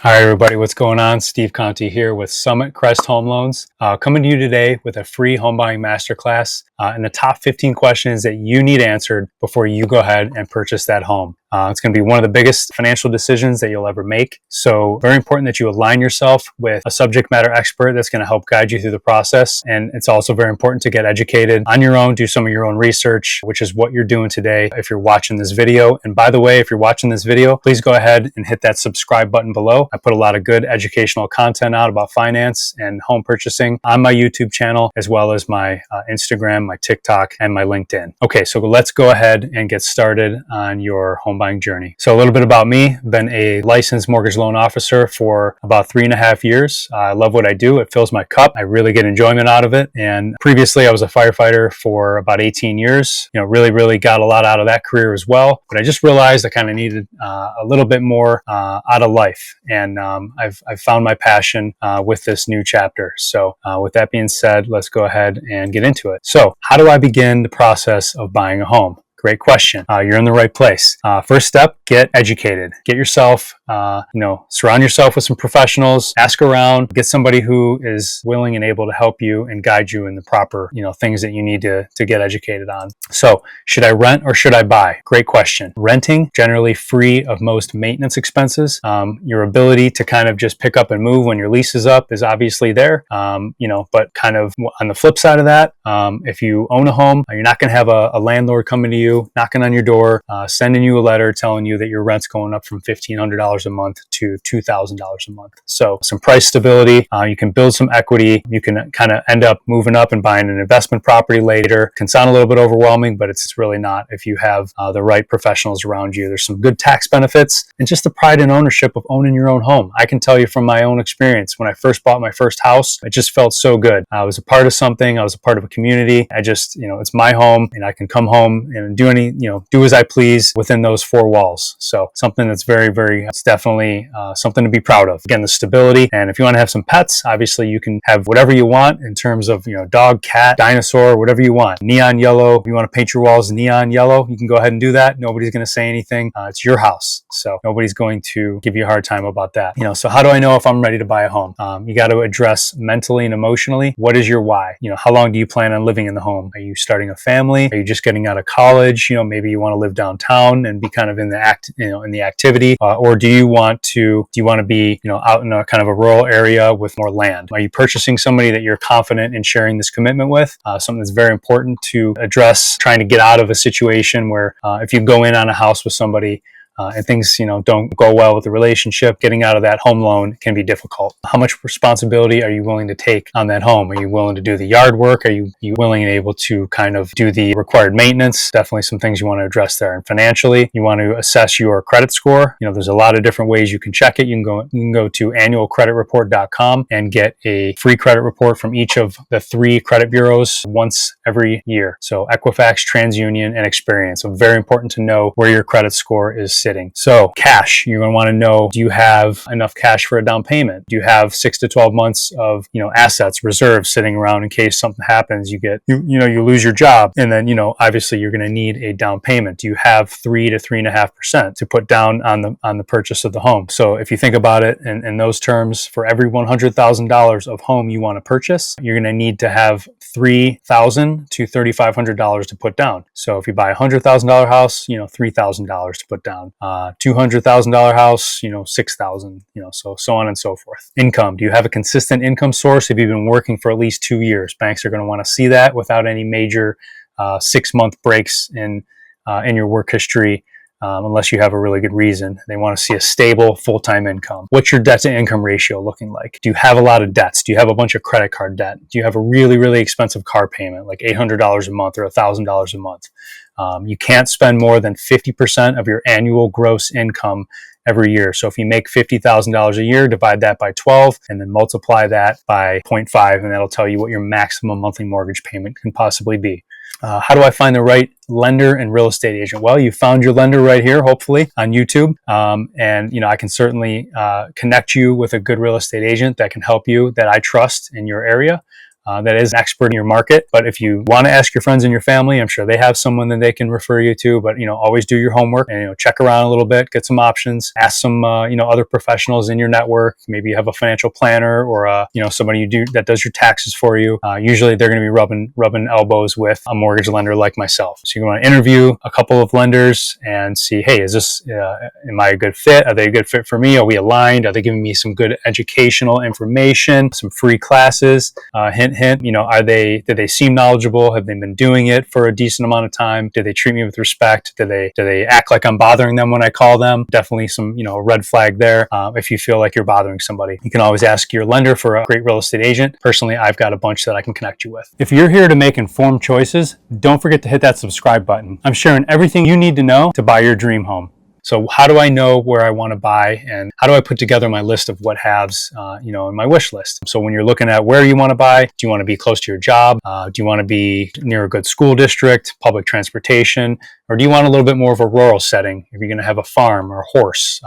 Hi everybody, what's going on? Steve Conti here with Summit Crest Home Loans, coming to you today with a free home buying masterclass and the top 15 questions that you need answered before you go ahead and purchase that home. It's going to be one of the biggest financial decisions that you'll ever make. So very important that you align yourself with a subject matter expert that's going to help guide you through the process. And it's also very important to get educated on your own, do some of your own research, which is what you're doing today if you're watching this video. And by the way, if you're watching this video, please go ahead and hit that subscribe button below. I put a lot of good educational content out about finance and home purchasing on my YouTube channel, as well as my Instagram, my TikTok, and my LinkedIn. Okay, so let's go ahead and get started on your home buying journey. So a little bit about me. I've been a licensed mortgage loan officer for about 3.5 years. I love what I do. It fills my cup. I really get enjoyment out of it. And previously I was a firefighter for about 18 years. Really got a lot out of that career as well. But I just realized I kind of needed a little bit more out of life. And I've found my passion with this new chapter. So with that being said, let's go ahead and get into it. So how do I begin the process of buying a home? Great question. You're in the right place. First step, get educated. Get yourself, surround yourself with some professionals, ask around, get somebody who is willing and able to help you and guide you in the proper, things that you need to get educated on. So should I rent or should I buy? Great question. Renting, generally free of most maintenance expenses. Your ability to kind of just pick up and move when your lease is up is obviously there. But kind of on the flip side of that, if you own a home, you're not going to have a landlord coming to you, knocking on your door, sending you a letter telling you that your rent's going up from $1,500 a month to $2,000 a month. So some price stability, you can build some equity, you can kind of end up moving up and buying an investment property later. Can sound a little bit overwhelming, but it's really not if you have the right professionals around you. There's some good tax benefits and just the pride and ownership of owning your own home. I can tell you from my own experience, when I first bought my first house, it just felt so good. I was a part of something, I was a part of a community. I just, it's my home and I can come home and do as I please within those four walls. So something that's it's definitely something to be proud of. Again, the stability. And if you want to have some pets, obviously you can have whatever you want in terms of, dog, cat, dinosaur, whatever you want. Neon yellow. If you want to paint your walls neon yellow, you can go ahead and do that. Nobody's going to say anything. It's your house. So nobody's going to give you a hard time about that. So how do I know if I'm ready to buy a home? You got to address mentally and emotionally. What is your why? How long do you plan on living in the home? Are you starting a family? Are you just getting out of college? Maybe you want to live downtown and be kind of in the activity, or do you want to be, out in a kind of a rural area with more land? Are you purchasing somebody that you're confident in sharing this commitment with? Something that's very important to address, trying to get out of a situation where if you go in on a house with somebody and things, don't go well with the relationship, getting out of that home loan can be difficult. How much responsibility are you willing to take on that home? Are you willing to do the yard work? Are you willing and able to kind of do the required maintenance? Definitely some things you want to address there. And financially, you want to assess your credit score. There's a lot of different ways you can check it. You can go to annualcreditreport.com and get a free credit report from each of the 3 credit bureaus once every year. So Equifax, TransUnion, and Experian. So very important to know where your credit score is sitting. So cash, you're going to want to know, do you have enough cash for a down payment? Do you have 6 to 12 months of, assets, reserves sitting around in case something happens, you lose your job. And then, obviously you're going to need a down payment. Do you have 3 to 3.5% to put down on the purchase of the home? So if you think about it in those terms, for every $100,000 of home you want to purchase, you're going to need to have $3,000 to $3,500 to put down. So if you buy a $100,000 house, $3,000 to put down. $200,000 house, $6,000, so on and so forth. Income. Do you have a consistent income source? Have you been working for at least 2 years? Banks are going to want to see that without any major 6-month breaks in your work history. Unless you have a really good reason. They want to see a stable full-time income. What's your debt to income ratio looking like? Do you have a lot of debts? Do you have a bunch of credit card debt? Do you have a really, really expensive car payment, like $800 a month or $1,000 a month? You can't spend more than 50% of your annual gross income every year. So if you make $50,000 a year, divide that by 12 and then multiply that by 0.5, and that'll tell you what your maximum monthly mortgage payment can possibly be. How do I find the right lender and real estate agent? Well, you found your lender right here, hopefully on YouTube. And I can certainly connect you with a good real estate agent that can help you, that I trust in your area. that is an expert in your market. But if you want to ask your friends and your family, I'm sure they have someone that they can refer you to. But always do your homework and check around a little bit, get some options, ask some other professionals in your network. Maybe you have a financial planner or somebody that does your taxes for you. Usually they're going to be rubbing elbows with a mortgage lender like myself. So you want to interview a couple of lenders and see, hey, is this am I a good fit? Are they a good fit for me? Are we aligned? Are they giving me some good educational information, some free classes? Hint, hint. Do they seem knowledgeable? Have they been doing it for a decent amount of time? Do they treat me with respect? Do they act like I'm bothering them when I call them? Definitely some red flag there. If you feel like you're bothering somebody, you can always ask your lender for a great real estate agent. Personally, I've got a bunch that I can connect you with. If you're here to make informed choices, don't forget to hit that subscribe button. I'm sharing everything you need to know to buy your dream home. So how do I know where I want to buy, and how do I put together my list of what haves, in my wish list? So when you're looking at where you want to buy, do you want to be close to your job? Do you want to be near a good school district, public transportation, or do you want a little bit more of a rural setting? If you're going to have a farm or a horse,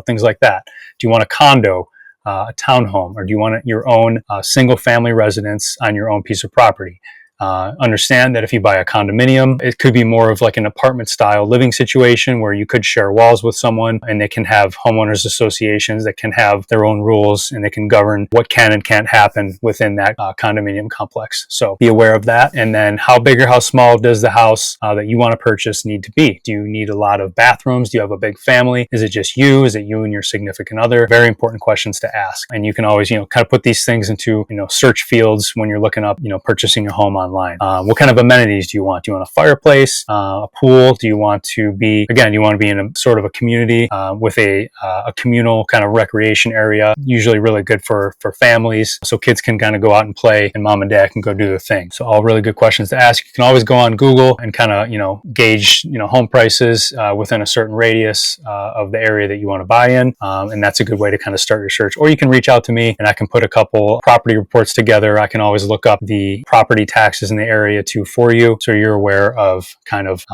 things like that. Do you want a condo? A townhome, or do you want your own single family residence on your own piece of property? Understand that if you buy a condominium, it could be more of like an apartment style living situation where you could share walls with someone, and they can have homeowners associations that can have their own rules, and they can govern what can and can't happen within that condominium complex. So be aware of that. And then how big or how small does the house that you want to purchase need to be? Do you need a lot of bathrooms? Do you have a big family? Is it just you? Is it you and your significant other? Very important questions to ask. And you can always, kind of put these things into, search fields when you're looking up, purchasing a home online. What kind of amenities do you want? Do you want a fireplace, a pool? Do you want to be, in a sort of a community with a communal kind of recreation area, usually really good for families, so kids can kind of go out and play and mom and dad can go do their thing. So all really good questions to ask. You can always go on Google and kind of, gauge, home prices within a certain radius of the area that you want to buy in. And that's a good way to kind of start your search. Or you can reach out to me and I can put a couple property reports together. I can always look up the property taxes in the area too for you, so you're aware of kind of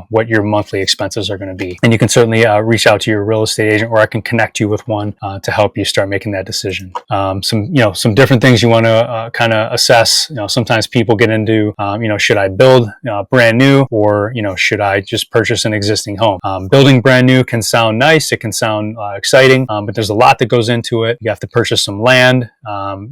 what your monthly expenses are going to be. And you can certainly reach out to your real estate agent, or I can connect you with one to help you start making that decision. Some different things you want to kind of assess. Sometimes people get into should I build brand new, or should I just purchase an existing home? Building brand new can sound nice, it can sound exciting, but there's a lot that goes into it. You have to purchase some land.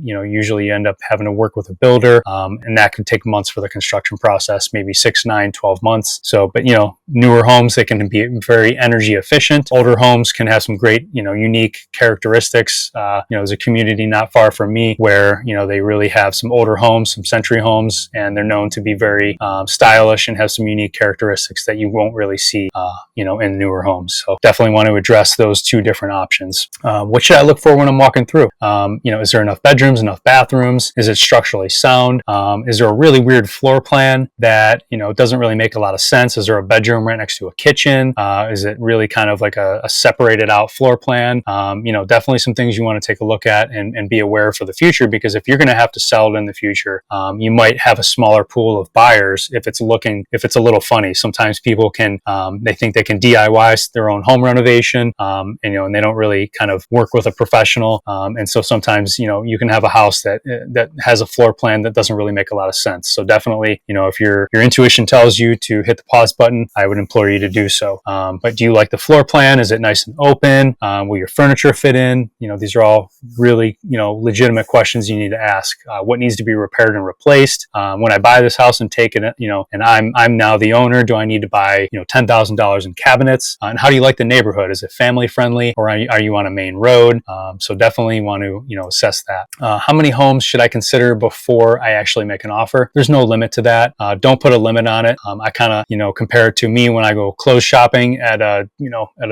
Usually you end up having to work with a builder, and that can take months for the construction process, maybe 6, 9, 12 months. So, but newer homes, they can be very energy efficient. Older homes can have some great, unique characteristics. There's a community not far from me where, they really have some older homes, some century homes, and they're known to be very stylish and have some unique characteristics that you won't really see, in newer homes. So definitely want to address those two different options. What should I look for when I'm walking through? Is there enough bedrooms, enough bathrooms? Is it structurally sound? Is there a really weird floor plan that, doesn't really make a lot of sense? Is there a bedroom right next to a kitchen? Is it really kind of like a separated out floor plan? Definitely some things you want to take a look at and be aware for the future, because if you're going to have to sell it in the future, you might have a smaller pool of buyers if it's a little funny. Sometimes people can, they think they can DIY their own home renovation, and they don't really kind of work with a professional. And so sometimes, you can have a house that has a floor plan that doesn't really make a lot of sense. So definitely, if your intuition tells you to hit the pause button, I would implore you to do so. But do you like the floor plan? Is it nice and open? Will your furniture fit in? These are all really, legitimate questions you need to ask. What needs to be repaired and replaced? When I buy this house and take it, and I'm now the owner, do I need to buy, $10,000 in cabinets? And how do you like the neighborhood? Is it family friendly, or are you on a main road? So definitely want to, assess that. How many homes should I consider before I actually make an offer? There's no limit to that. Don't put a limit on it. I kind of, compare it to me when I go clothes shopping at a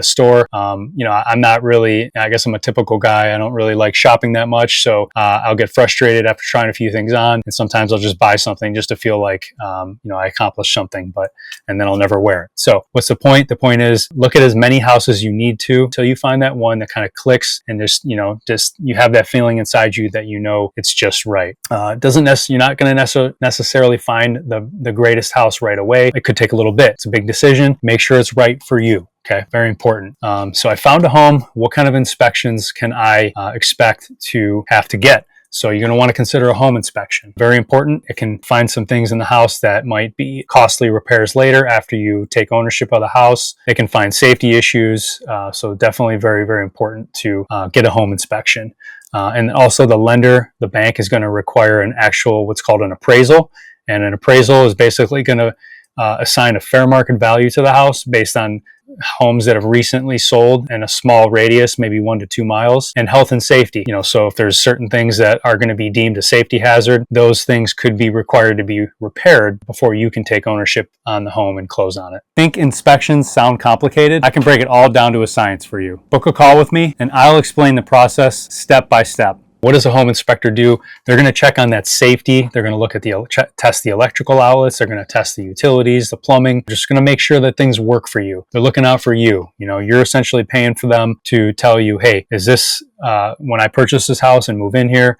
store. I'm not really, I guess I'm a typical guy. I don't really like shopping that much. So, I'll get frustrated after trying a few things on. And sometimes I'll just buy something just to feel like, I accomplished something, and then I'll never wear it. So what's the point? The point is, look at as many houses you need to till you find that one that kind of clicks, and just you have that feeling inside you that it's just right. You're not going to necessarily find the greatest house right away. It could take a little bit. It's a big decision. Make sure it's right for you. Okay, very important. So I found a home. What kind of inspections can I expect to have to get? So you're going to want to consider a home inspection. Very important. It can find some things in the house that might be costly repairs later after you take ownership of the house. It can find safety issues. So definitely very, very important to get a home inspection. And also the lender, the bank, is going to require an actual, what's called an appraisal. And an appraisal is basically going to assign a fair market value to the house based on homes that have recently sold in a small radius, maybe 1 to 2 miles, and health and safety. So if there's certain things that are going to be deemed a safety hazard, those things could be required to be repaired before you can take ownership on the home and close on it. Think inspections sound complicated? I can break it all down to a science for you. Book a call with me and I'll explain the process step by step. What does a home inspector do? They're going to check on that safety. They're going to look at test the electrical outlets. They're going to test the utilities, the plumbing. They're just going to make sure that things work for you. They're looking out for you. You're essentially paying for them to tell you, hey, is this, when I purchase this house and move in here,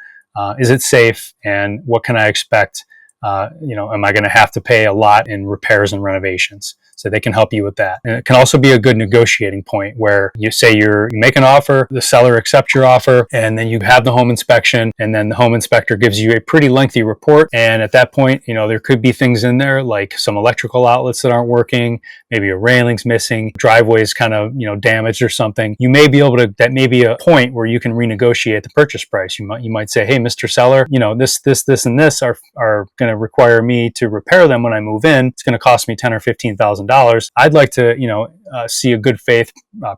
is it safe? And what can I expect? Am I going to have to pay a lot in repairs and renovations? So they can help you with that. And it can also be a good negotiating point where you say you make an offer, the seller accepts your offer, and then you have the home inspection, and then the home inspector gives you a pretty lengthy report. And at that point, there could be things in there like some electrical outlets that aren't working, maybe a railing's missing, driveway's kind of, damaged or something. You may be able to, that may be a point where you can renegotiate the purchase price. You might say, hey, Mr. Seller, this and this are going to require me to repair them when I move in. It's going to cost me $10,000 or $15,000. I'd like to, see a good faith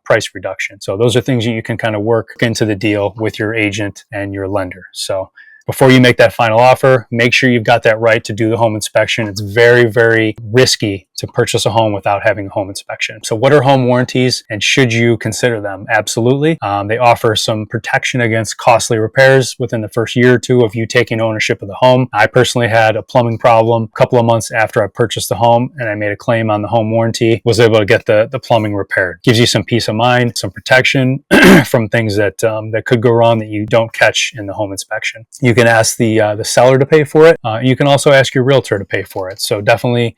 price reduction. So those are things you can kind of work into the deal with your agent and your lender. So before you make that final offer, make sure you've got that right to do the home inspection. It's very, very risky to purchase a home without having a home inspection. So what are home warranties and should you consider them? Absolutely. They offer some protection against costly repairs within the first year or two of you taking ownership of the home. I personally had a plumbing problem a couple of months after I purchased the home and I made a claim on the home warranty, was able to get the plumbing repaired. Gives you some peace of mind, some protection from things that could go wrong that you don't catch in the home inspection. You can ask the seller to pay for it. You can also ask your realtor to pay for it. So definitely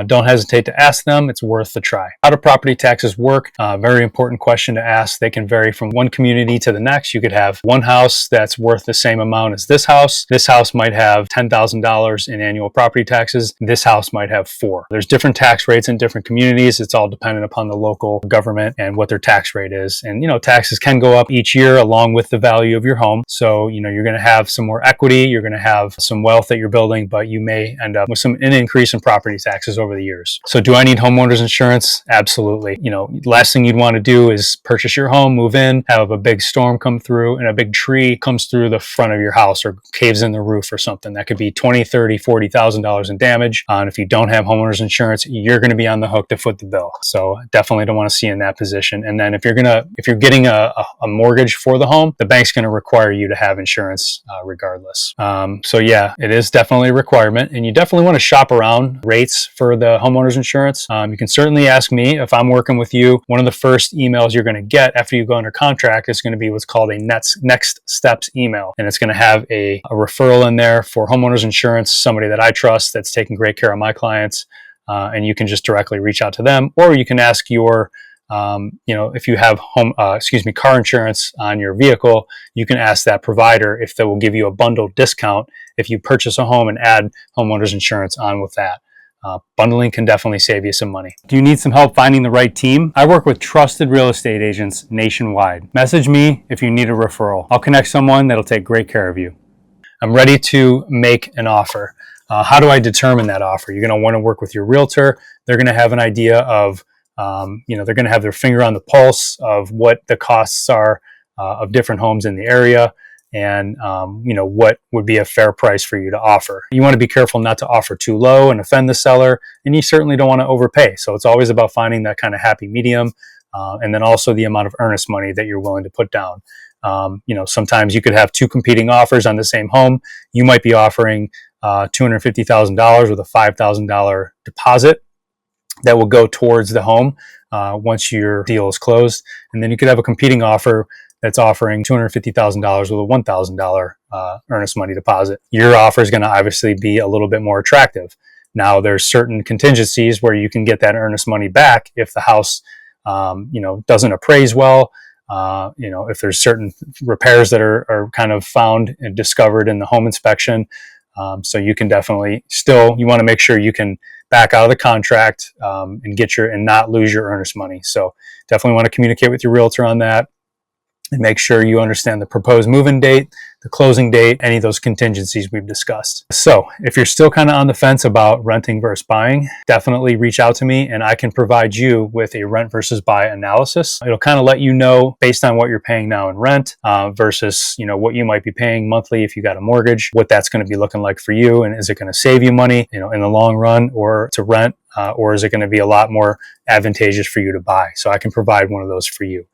don't hesitate to ask them. It's worth the try. How do property taxes work? Very important question to ask. They can vary from one community to the next. You could have one house that's worth the same amount as this house. This house might have $10,000 in annual property taxes. This house might have $4,000. There's different tax rates in different communities. It's all dependent upon the local government and what their tax rate is. And, taxes can go up each year along with the value of your home. So, you're going to have some more equity. You're going to have some wealth that you're building, but you may end up with an increase in property taxes over the years. So do I need homeowners insurance? Absolutely. Last thing you'd want to do is purchase your home, move in, have a big storm come through and a big tree comes through the front of your house or caves in the roof or something. That could be $20,000, $30,000, $40,000 in damage. And if you don't have homeowners insurance, you're going to be on the hook to foot the bill. So definitely don't want to see you in that position. And then if you're getting a mortgage for the home, the bank's going to require you to have insurance regardless. So yeah, it is definitely a requirement, and you definitely want to shop around rates for the homeowner's insurance. You can certainly ask me if I'm working with you. One of the first emails you're going to get after you go under contract is going to be what's called a next steps email. And it's going to have a referral in there for homeowner's insurance, somebody that I trust that's taking great care of my clients. And you can just directly reach out to them, or you can ask your if you have car insurance on your vehicle, you can ask that provider if they will give you a bundled discount if you purchase a home and add homeowner's insurance on with that. Bundling can definitely save you some money. Do you need some help finding the right team? I work with trusted real estate agents nationwide. Message me if you need a referral. I'll connect someone that'll take great care of you. I'm ready to make an offer. How do I determine that offer? You're going to want to work with your realtor. They're going to have an idea of they're going to have their finger on the pulse of what the costs are of different homes in the area, and what would be a fair price for you to offer. You want to be careful not to offer too low and offend the seller, and you certainly don't want to overpay. So it's always about finding that kind of happy medium, and then also the amount of earnest money that you're willing to put down. Sometimes you could have two competing offers on the same home. You might be offering $250,000 with a $5,000 deposit that will go towards the home once your deal is closed. And then you could have a competing offer that's offering $250,000 with a $1,000 earnest money deposit. Your offer is going to obviously be a little bit more attractive. Now, there's certain contingencies where you can get that earnest money back if the house, doesn't appraise well. if there's certain repairs that are kind of found and discovered in the home inspection. So you can definitely you want to make sure you can back out of the contract and and not lose your earnest money. So definitely want to communicate with your realtor on that and make sure you understand the proposed move-in date, the closing date, any of those contingencies we've discussed. So if you're still kind of on the fence about renting versus buying, definitely reach out to me and I can provide you with a rent versus buy analysis. It'll kind of let you know based on what you're paying now in rent versus what you might be paying monthly if you got a mortgage, what that's going to be looking like for you, and is it going to save you money in the long run or to rent, or is it going to be a lot more advantageous for you to buy? So I can provide one of those for you.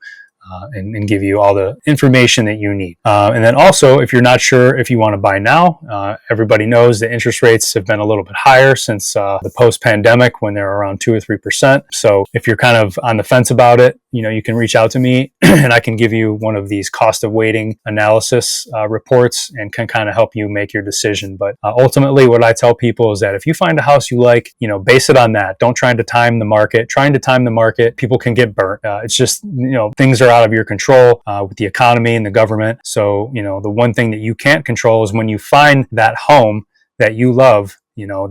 And give you all the information that you need. And then also, if you're not sure if you want to buy now, everybody knows that interest rates have been a little bit higher since the post-pandemic when they're around 2 or 3%. So if you're kind of on the fence about it, you can reach out to me and I can give you one of these cost of waiting analysis reports and can kind of help you make your decision. But ultimately, what I tell people is that if you find a house you like, base it on that. Don't try to time the market. Trying to time the market, people can get burnt. It's just, things are out of your control with the economy and the government. So, the one thing that you can't control is when you find that home that you love,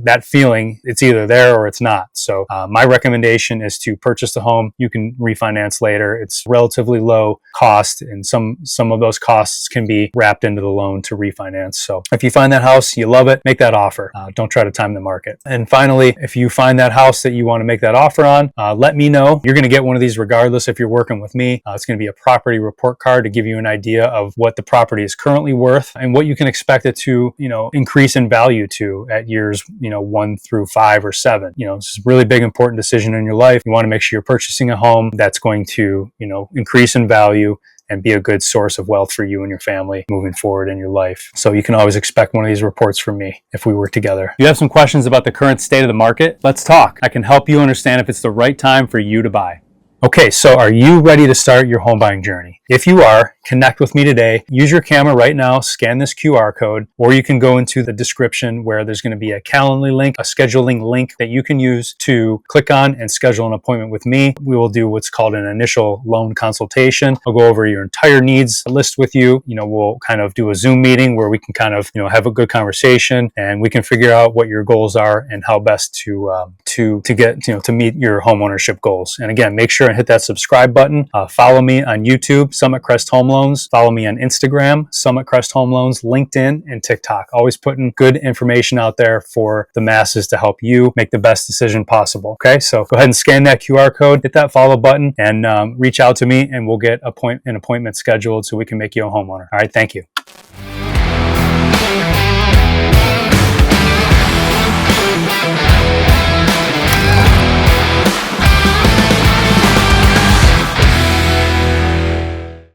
that feeling, it's either there or it's not. So my recommendation is to purchase the home. You can refinance later. It's relatively low cost, and some of those costs can be wrapped into the loan to refinance. So if you find that house, you love it, make that offer. Don't try to time the market. And finally, if you find that house that you want to make that offer on, let me know. You're going to get one of these regardless if you're working with me. It's going to be a property report card to give you an idea of what the property is currently worth and what you can expect it to, increase in value to at years 1 through 5 or 7. It's a really big, important decision in your life. You want to make sure you're purchasing a home that's going to, increase in value and be a good source of wealth for you and your family moving forward in your life. So you can always expect one of these reports from me if we work together. If you have some questions about the current state of the market, let's talk. I can help you understand if it's the right time for you to buy. Okay, so are you ready to start your home buying journey? If you are, connect with me today. Use your camera right now, scan this QR code, or you can go into the description where there's going to be a Calendly link, a scheduling link that you can use to click on and schedule an appointment with me. We will do what's called an initial loan consultation. I'll go over your entire needs list with you. We'll kind of do a Zoom meeting where we can kind of, have a good conversation and we can figure out what your goals are and how best to get, to meet your home ownership goals. And again, make sure and hit that subscribe button. Follow me on YouTube, Summit Crest Home Loans. Follow me on Instagram, Summit Crest Home Loans, LinkedIn, and TikTok. Always putting good information out there for the masses to help you make the best decision possible. Okay, so go ahead and scan that QR code, hit that follow button, and reach out to me, and we'll get an appointment scheduled so we can make you a homeowner. All right, thank you.